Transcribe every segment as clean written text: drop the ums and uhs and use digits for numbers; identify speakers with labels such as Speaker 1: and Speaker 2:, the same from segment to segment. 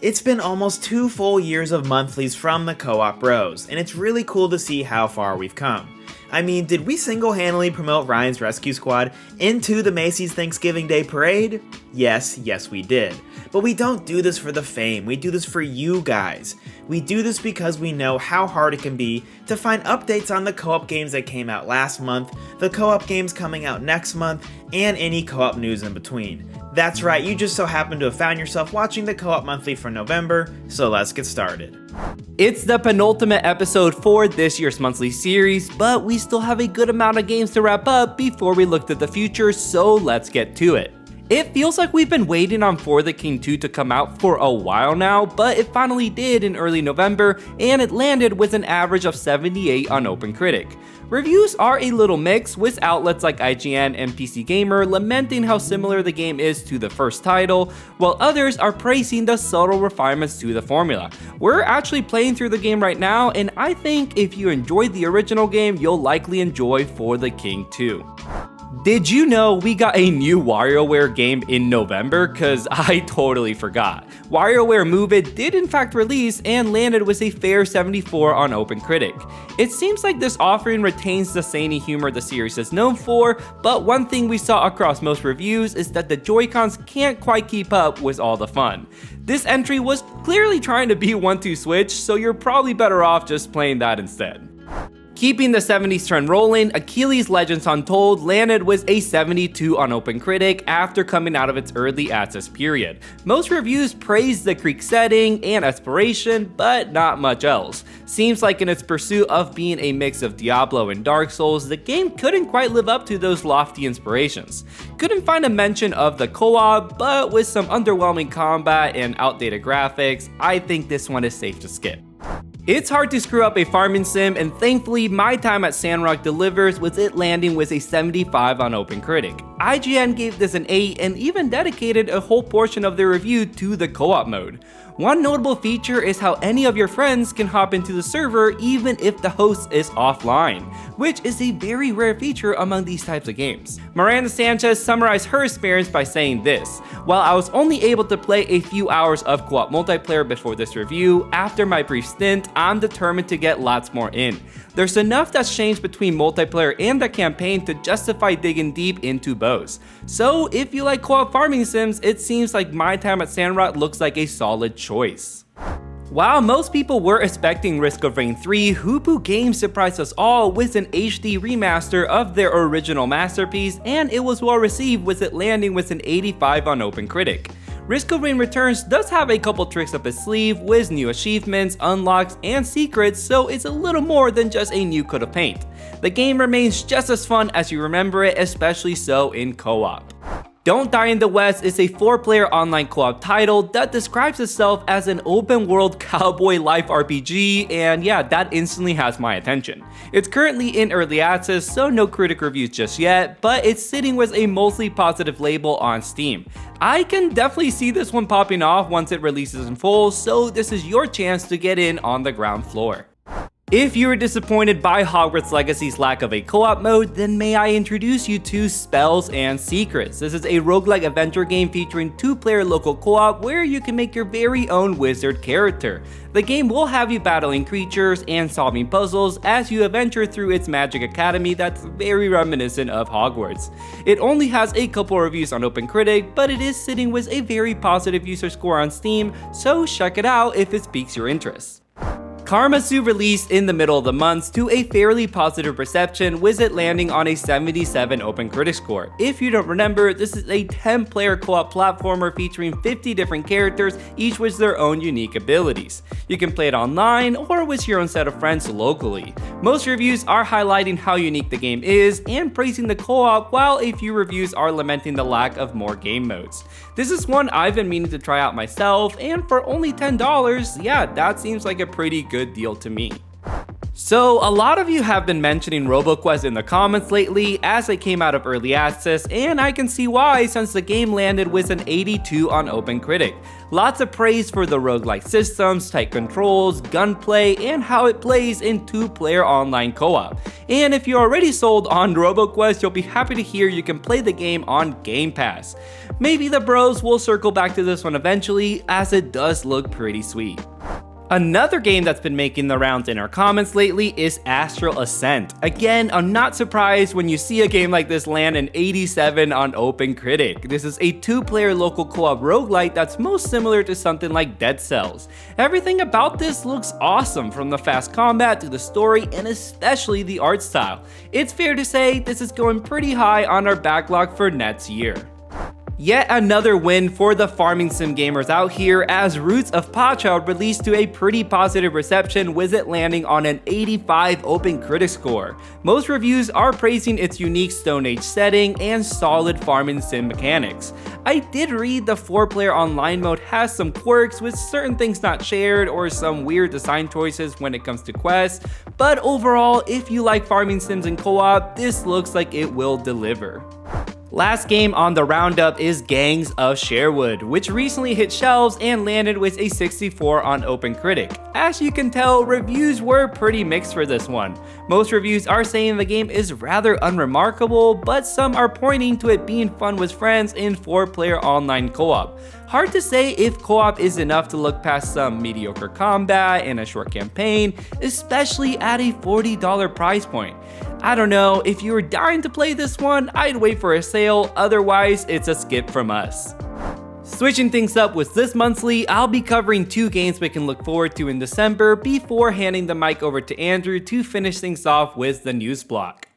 Speaker 1: It's been almost 2 full years of monthlies from the Co-op Bros, and it's really cool to see how far we've come. I mean, did we single-handedly promote Ryan's Rescue Squad into the Macy's Thanksgiving Day Parade? Yes, we did. But we don't do this for the fame, we do this for you guys. We do this because we know how hard it can be to find updates on the co-op games that came out last month, the co-op games coming out next month, and any co-op news in between. That's right, you just so happen to have found yourself watching the Co-op Monthly for November, so let's get started.
Speaker 2: It's the penultimate episode for this year's monthly series, but we still have a good amount of games to wrap up before we look to the future, so let's get to it. It feels like we've been waiting on For the King 2 to come out for a while now, but it finally did in early November, and it landed with an average of 78 on OpenCritic. Reviews are a little mixed, with outlets like IGN and PC Gamer lamenting how similar the game is to the first title, while others are praising the subtle refinements to the formula. We're actually playing through the game right now, and I think if you enjoyed the original game, you'll likely enjoy For the King 2. Did you know we got a new Warioware game in November? Cause I totally forgot. Warioware Move It did in fact release and landed with a fair 74 on OpenCritic. It seems like this offering retains the zany humor the series is known for, but one thing we saw across most reviews is that the Joy-Cons can't quite keep up with all the fun. This entry was clearly trying to be 1-2 switch, so you're probably better off just playing that instead. Keeping the 70s trend rolling, Achilles Legends Untold landed with a 72 on OpenCritic after coming out of its early access period. Most reviews praised the Greek setting and exploration, but not much else. Seems like in its pursuit of being a mix of Diablo and Dark Souls, the game couldn't quite live up to those lofty inspirations. Couldn't find a mention of the co-op, but with some underwhelming combat and outdated graphics, I think this one is safe to skip. It's hard to screw up a farming sim, and thankfully My Time at Sandrock delivers, with it landing with a 75 on OpenCritic. IGN gave this an 8 and even dedicated a whole portion of their review to the co-op mode. One notable feature is how any of your friends can hop into the server even if the host is offline, which is a very rare feature among these types of games. Miranda Sanchez summarized her experience by saying this: "While I was only able to play a few hours of co-op multiplayer before this review, after my brief stint, I'm determined to get lots more in. There's enough that's changed between multiplayer and the campaign to justify digging deep into both. So if you like co-op farming sims, it seems like My Time at Sandrock looks like a solid choice." While most people were expecting Risk of Rain 3, Hoopu Games surprised us all with an HD remaster of their original masterpiece, and it was well received, with it landing with an 85 on OpenCritic. Risk of Rain Returns does have a couple tricks up its sleeve with new achievements, unlocks, and secrets, so it's a little more than just a new coat of paint. The game remains just as fun as you remember it, especially so in co-op. Don't Die in the West is a 4-player online co-op title that describes itself as an open-world cowboy life RPG, and yeah, that instantly has my attention. It's currently in early access, so no critic reviews just yet, but it's sitting with a mostly positive label on Steam. I can definitely see this one popping off once it releases in full, so this is your chance to get in on the ground floor. If you were disappointed by Hogwarts Legacy's lack of a co-op mode, then may I introduce you to Spells and Secrets. This is a roguelike adventure game featuring 2-player local co-op where you can make your very own wizard character. The game will have you battling creatures and solving puzzles as you adventure through its magic academy that's very reminiscent of Hogwarts. It only has a couple reviews on OpenCritic, but it is sitting with a very positive user score on Steam, so check it out if it piques your interest. KarmaZoo released in the middle of the month to a fairly positive reception, with it landing on a 77 OpenCritic score. If you don't remember, this is a 10-player co-op platformer featuring 50 different characters, each with their own unique abilities. You can play it online or with your own set of friends locally. Most reviews are highlighting how unique the game is and praising the co-op, while a few reviews are lamenting the lack of more game modes. This is one I've been meaning to try out myself, and for only $10, yeah, that seems like a pretty good deal to me. So a lot of you have been mentioning Roboquest in the comments lately as it came out of early access, and I can see why since the game landed with an 82 on OpenCritic. Lots of praise for the roguelike systems, tight controls, gunplay, and how it plays in 2-player online co-op. And if you're already sold on Roboquest, you'll be happy to hear you can play the game on Game Pass. Maybe the bros will circle back to this one eventually, as it does look pretty sweet. Another game that's been making the rounds in our comments lately is Astral Ascent. Again, I'm not surprised when you see a game like this land an 87 on OpenCritic. This is a 2-player local co-op roguelite that's most similar to something like Dead Cells. Everything about this looks awesome, from the fast combat to the story and especially the art style. It's fair to say this is going pretty high on our backlog for next year. Yet another win for the farming sim gamers out here, as Roots of Pacha released to a pretty positive reception, with it landing on an 85 OpenCritic score. Most reviews are praising its unique Stone Age setting and solid farming sim mechanics. I did read the 4-player online mode has some quirks, with certain things not shared or some weird design choices when it comes to quests, but overall, if you like farming sims in co-op, this looks like it will deliver. Last game on the roundup is Gangs of Sherwood, which recently hit shelves and landed with a 64 on OpenCritic. As you can tell, reviews were pretty mixed for this one. Most reviews are saying the game is rather unremarkable, but some are pointing to it being fun with friends in 4-player online co-op. Hard to say if co-op is enough to look past some mediocre combat and a short campaign, especially at a $40 price point. I don't know, if you were dying to play this one, I'd wait for a sale, otherwise it's a skip from us. Switching things up with this monthly, I'll be covering 2 games we can look forward to in December before handing the mic over to Andrew to finish things off with the news block.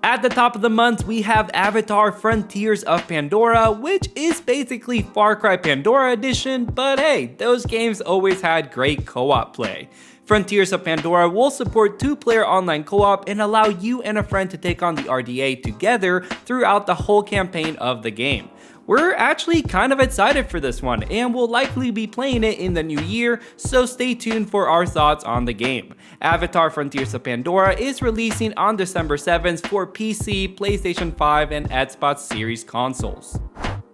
Speaker 2: At the top of the month, we have Avatar: Frontiers of Pandora, which is basically Far Cry Pandora Edition, but hey, those games always had great co-op play. Frontiers of Pandora will support 2-player online co-op and allow you and a friend to take on the RDA together throughout the whole campaign of the game. We're actually kind of excited for this one, and we'll likely be playing it in the new year, so stay tuned for our thoughts on the game. Avatar: Frontiers of Pandora is releasing on December 7th for PC, PlayStation 5, and Xbox Series consoles.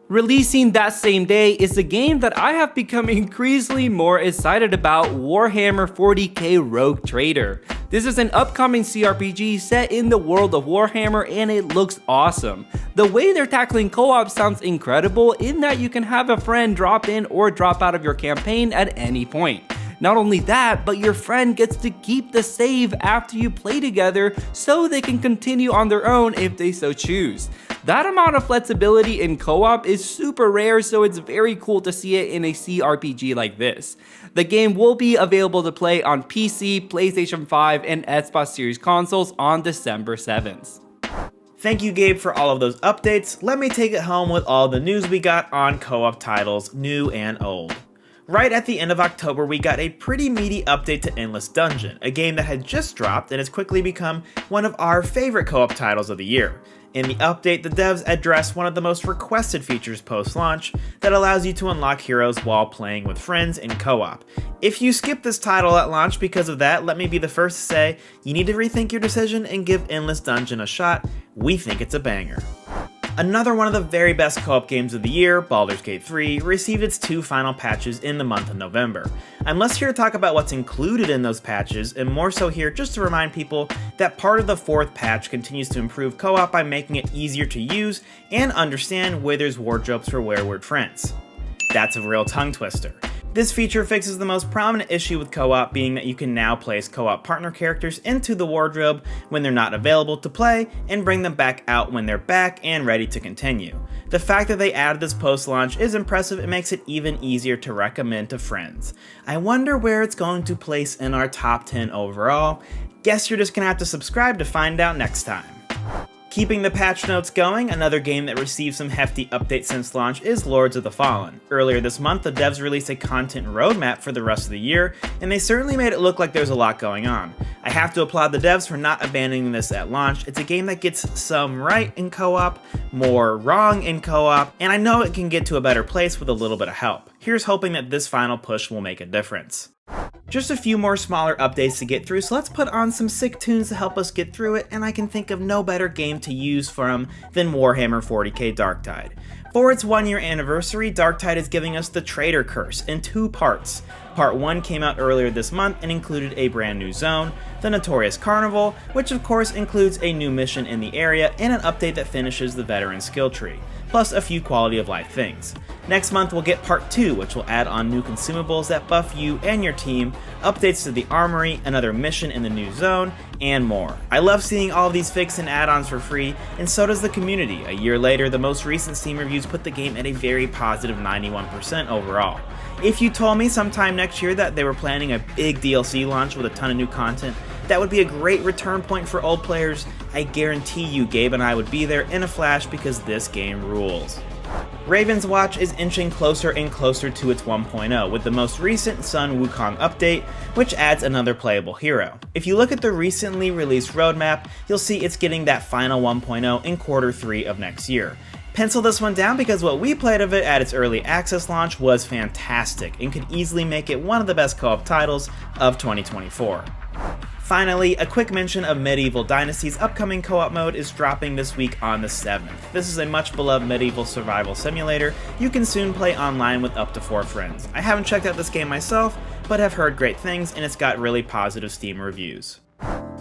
Speaker 2: Releasing that same day is a game that I have become increasingly more excited about, Warhammer 40k Rogue Trader. This is an upcoming CRPG set in the world of Warhammer, and it looks awesome. The way they're tackling co-op sounds incredible, in that you can have a friend drop in or drop out of your campaign at any point. Not only that, but your friend gets to keep the save after you play together, so they can continue on their own if they so choose. That amount of flexibility in co-op is super rare, so it's very cool to see it in a CRPG like this. The game will be available to play on PC, PlayStation 5, and Xbox Series consoles on December 7th.
Speaker 1: Thank you, Gabe, for all of those updates. Let me take it home with all the news we got on co-op titles, new and old. Right at the end of October, we got a pretty meaty update to Endless Dungeon, a game that had just dropped and has quickly become one of our favorite co-op titles of the year. In the update, the devs address one of the most requested features post-launch that allows you to unlock heroes while playing with friends in co-op. If you skip this title at launch because of that, let me be the first to say, you need to rethink your decision and give Endless Dungeon a shot. We think it's a banger. Another one of the very best co-op games of the year, Baldur's Gate 3, received its 2 final patches in the month of November. I'm less here to talk about what's included in those patches, and more so here just to remind people that part of the 4th patch continues to improve co-op by making it easier to use and understand Wither's wardrobes for wayward friends. That's a real tongue twister. This feature fixes the most prominent issue with co-op, being that you can now place co-op partner characters into the wardrobe when they're not available to play, and bring them back out when they're back and ready to continue. The fact that they added this post-launch is impressive and makes it even easier to recommend to friends. I wonder where it's going to place in our top 10 overall. Guess you're just gonna have to subscribe to find out next time. Keeping the patch notes going, another game that received some hefty updates since launch is Lords of the Fallen. Earlier this month, the devs released a content roadmap for the rest of the year, and they certainly made it look like there's a lot going on. I have to applaud the devs for not abandoning this at launch. It's a game that gets some right in co-op, more wrong in co-op, and I know it can get to a better place with a little bit of help. Here's hoping that this final push will make a difference. Just a few more smaller updates to get through, so let's put on some sick tunes to help us get through it, and I can think of no better game to use from than Warhammer 40k Darktide. For its 1-year anniversary, Darktide is giving us the Traitor Curse in 2 parts. Part 1 came out earlier this month and included a brand new zone, the Notorious Carnival, which of course includes a new mission in the area and an update that finishes the veteran skill tree, plus a few quality of life things. Next month we'll get Part 2, which will add on new consumables that buff you and your team, updates to the armory, another mission in the new zone, and more. I love seeing all of these fixed and add-ons for free, and so does the community. A year later, the most recent Steam reviews put the game at a very positive 91% overall. If you told me sometime next year that they were planning a big DLC launch with a ton of new content, that would be a great return point for old players, I guarantee you Gabe and I would be there in a flash because this game rules. Raven's Watch is inching closer and closer to its 1.0 with the most recent Sun Wukong update, which adds another playable hero. If you look at the recently released roadmap, you'll see it's getting that final 1.0 in Q3 of next year. Pencil this one down because what we played of it at its early access launch was fantastic and could easily make it one of the best co-op titles of 2024. Finally, a quick mention of Medieval Dynasty's upcoming co-op mode is dropping this week on the 7th. This is a much beloved medieval survival simulator you can soon play online with up to 4 friends. I haven't checked out this game myself, but have heard great things and it's got really positive Steam reviews.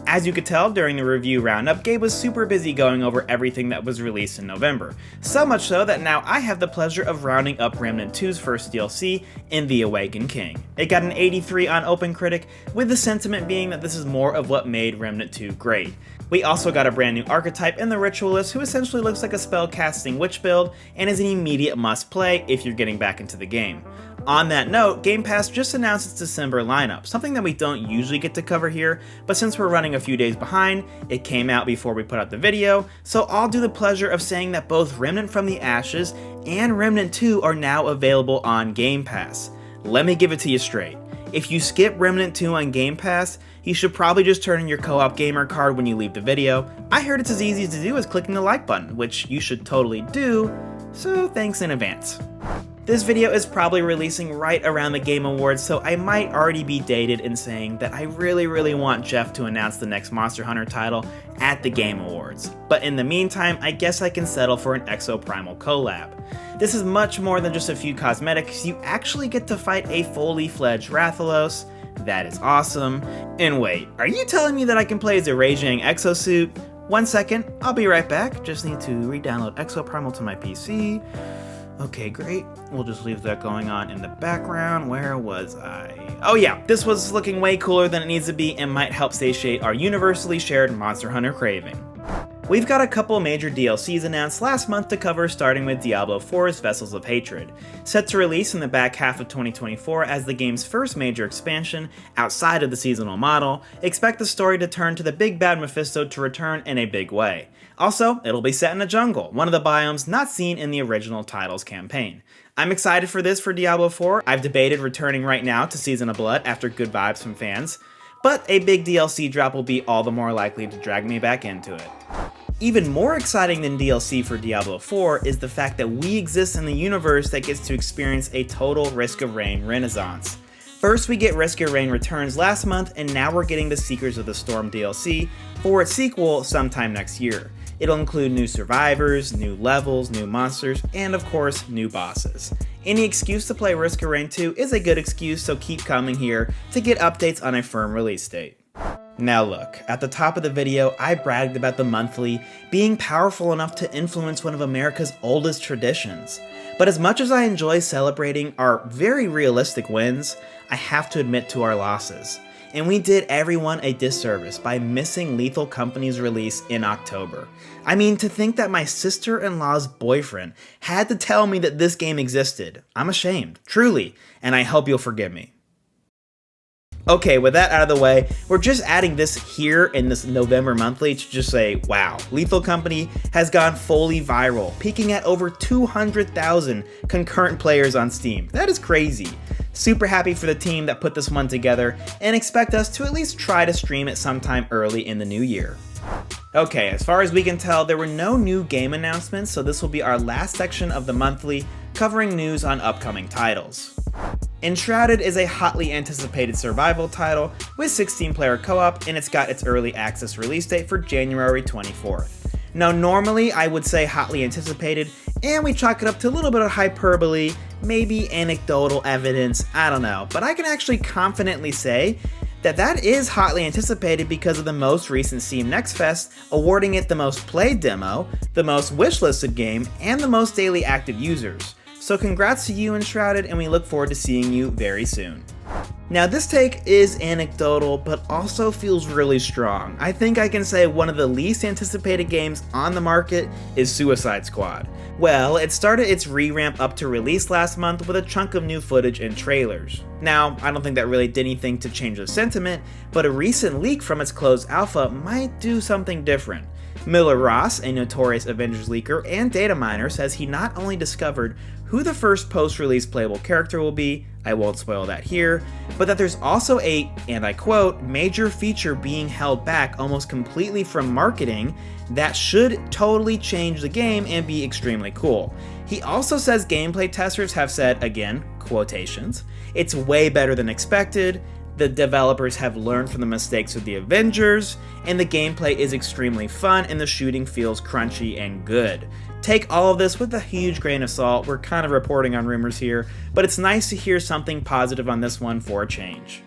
Speaker 1: As you could tell during the review roundup, Gabe was super busy going over everything that was released in November. So much so that now I have the pleasure of rounding up Remnant 2's first DLC in The Awakened King. It got an 83 on OpenCritic, with the sentiment being that this is more of what made Remnant 2 great. We also got a brand new archetype in the Ritualist who essentially looks like a spell-casting witch build and is an immediate must-play if you're getting back into the game. On that note, Game Pass just announced its December lineup, something that we don't usually get to cover here, but since we're running a few days behind, it came out before we put out the video, so I'll do the pleasure of saying that both Remnant from the Ashes and Remnant 2 are now available on Game Pass. Let me give it to you straight. If you skip Remnant 2 on Game Pass, you should probably just turn in your co-op gamer card when you leave the video. I heard it's as easy to do as clicking the like button, which you should totally do, so thanks in advance. This video is probably releasing right around the Game Awards, so I might already be dated in saying that I really want Jeff to announce the next Monster Hunter title at the Game Awards. But in the meantime, I guess I can settle for an Exoprimal collab. This is much more than just a few cosmetics, you actually get to fight a fully fledged Rathalos. That is awesome. And wait, are you telling me that I can play as a Raging exosuit? 1 second, I'll be right back, just need to re-download Exoprimal to my PC. Okay, great. We'll just leave that going on in the background. Where was I? Oh yeah, this was looking way cooler than it needs to be and might help satiate our universally shared Monster Hunter craving. We've got a couple major DLCs announced last month to cover, starting with Diablo 4's Vessels of Hatred. Set to release in the back half of 2024 as the game's first major expansion outside of the seasonal model, expect the story to turn to the big bad Mephisto to return in a big way. Also, it'll be set in a jungle, one of the biomes not seen in the original title's campaign. I'm excited for this for Diablo 4. I've debated returning right now to Season of Blood after good vibes from fans, but a big DLC drop will be all the more likely to drag me back into it. Even more exciting than DLC for Diablo 4 is the fact that we exist in the universe that gets to experience a total Risk of Rain renaissance. First we get Risk of Rain Returns last month, and now we're getting the Seekers of the Storm DLC for its sequel sometime next year. It'll include new survivors, new levels, new monsters, and of course, new bosses. Any excuse to play Risk of Rain 2 is a good excuse, so keep coming here to get updates on a firm release date. Now look, at the top of the video, I bragged about the monthly being powerful enough to influence one of America's oldest traditions. But as much as I enjoy celebrating our very realistic wins, I have to admit to our losses. And we did everyone a disservice by missing Lethal Company's release in October. I mean, to think that my sister-in-law's boyfriend had to tell me that this game existed. I'm ashamed, truly, and I hope you'll forgive me. Okay, with that out of the way, we're just adding this here in this November monthly to just say, wow, Lethal Company has gone fully viral, peaking at over 200,000 concurrent players on Steam. That is crazy. Super happy for the team that put this one together, and expect us to at least try to stream it sometime early in the new year. Okay, as far as we can tell, there were no new game announcements, so this will be our last section of the monthly, covering news on upcoming titles. Enshrouded is a hotly anticipated survival title with 16-player co-op, and it's got its early access release date for January 24th. Now normally I would say hotly anticipated, and we chalk it up to a little bit of hyperbole, maybe anecdotal evidence, I don't know, but I can actually confidently say that is hotly anticipated because of the most recent Steam Next Fest awarding it the most played demo, the most wishlisted game, and the most daily active users. So congrats to you, Enshrouded, and we look forward to seeing you very soon. Now this take is anecdotal, but also feels really strong. I think I can say one of the least anticipated games on the market is Suicide Squad. Well, it started its re-ramp up to release last month with a chunk of new footage and trailers. Now, I don't think that really did anything to change the sentiment, but a recent leak from its closed alpha might do something different. Miller Ross, a notorious Avengers leaker and data miner, says he not only discovered who the first post-release playable character will be, I won't spoil that here, but that there's also a, and I quote, major feature being held back almost completely from marketing that should totally change the game and be extremely cool. He also says gameplay testers have said, again, quotations, it's way better than expected, the developers have learned from the mistakes of the Avengers, and the gameplay is extremely fun and the shooting feels crunchy and good. Take all of this with a huge grain of salt, we're kind of reporting on rumors here, but it's nice to hear something positive on this one for a change.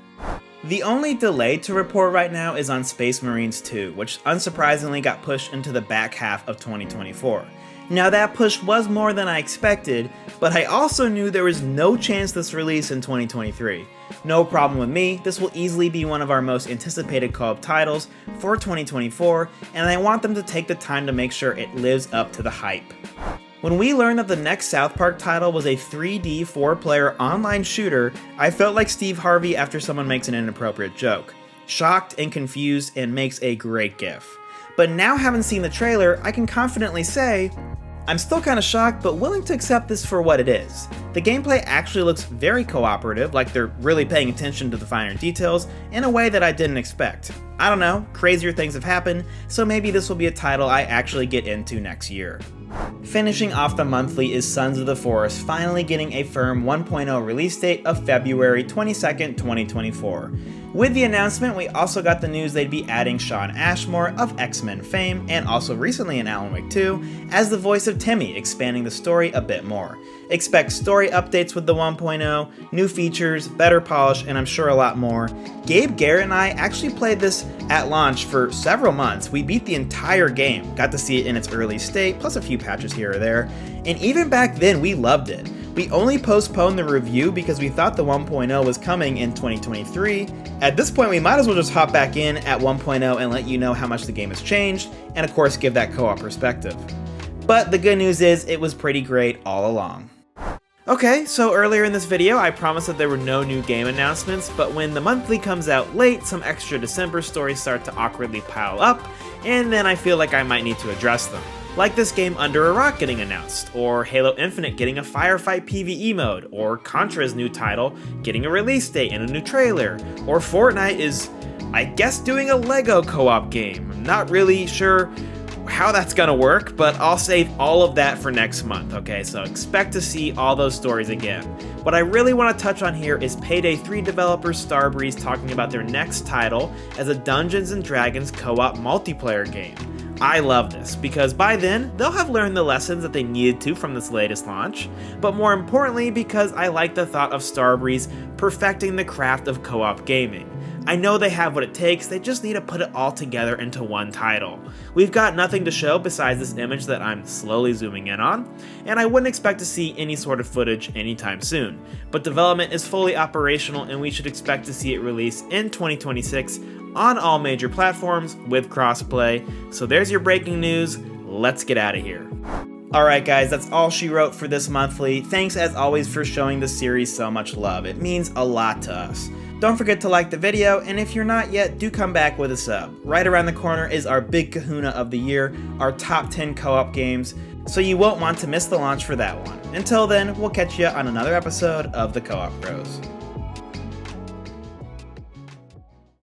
Speaker 1: The only delay to report right now is on Space Marines 2, which unsurprisingly got pushed into the back half of 2024. Now that push was more than I expected, but I also knew there was no chance this release in 2023. No problem with me, this will easily be one of our most anticipated co-op titles for 2024, and I want them to take the time to make sure it lives up to the hype. When we learned that the next South Park title was a 3D 4-player online shooter, I felt like Steve Harvey after someone makes an inappropriate joke. Shocked and confused, and makes a great gif. But now having seen the trailer, I can confidently say, I'm still kinda shocked, but willing to accept this for what it is. The gameplay actually looks very cooperative, like they're really paying attention to the finer details in a way that I didn't expect. I don't know, crazier things have happened, so maybe this will be a title I actually get into next year. Finishing off the monthly is Sons of the Forest finally getting a firm 1.0 release date of February 22nd, 2024. With the announcement, we also got the news they'd be adding Shawn Ashmore of X-Men fame, and also recently in Alan Wake 2, as the voice of Timmy, expanding the story a bit more. Expect story updates with the 1.0, new features, better polish, and I'm sure a lot more. Gabe Garrett and I actually played this at launch for several months. We beat the entire game, got to see it in its early state, plus a few patches here or there, and even back then we loved it. We only postponed the review because we thought the 1.0 was coming in 2023. At this point, we might as well just hop back in at 1.0 and let you know how much the game has changed, and of course give that co-op perspective. But the good news is, it was pretty great all along. Okay, so earlier in this video, I promised that there were no new game announcements, but when the monthly comes out late, some extra December stories start to awkwardly pile up, and then I feel like I might need to address them. Like this game Under a Rock getting announced, or Halo Infinite getting a firefight PvE mode, or Contra's new title getting a release date and a new trailer, or Fortnite is, I guess, doing a Lego co-op game. I'm not really sure how that's gonna work, but I'll save all of that for next month, okay? So expect to see all those stories again. What I really want to touch on here is Payday 3 developer Starbreeze talking about their next title as a Dungeons & Dragons co-op multiplayer game. I love this, because by then, they'll have learned the lessons that they needed to from this latest launch, but more importantly because I like the thought of Starbreeze perfecting the craft of co-op gaming. I know they have what it takes, they just need to put it all together into one title. We've got nothing to show besides this image that I'm slowly zooming in on, and I wouldn't expect to see any sort of footage anytime soon. But development is fully operational and we should expect to see it release in 2026 on all major platforms with crossplay. So there's your breaking news, let's get out of here. Alright guys, that's all she wrote for this monthly. Thanks as always for showing the series so much love, it means a lot to us. Don't forget to like the video, and if you're not yet, do come back with a sub. Right around the corner is our big kahuna of the year, our top 10 co-op games, so you won't want to miss the launch for that one. Until then, we'll catch you on another episode of the Co-op Bros.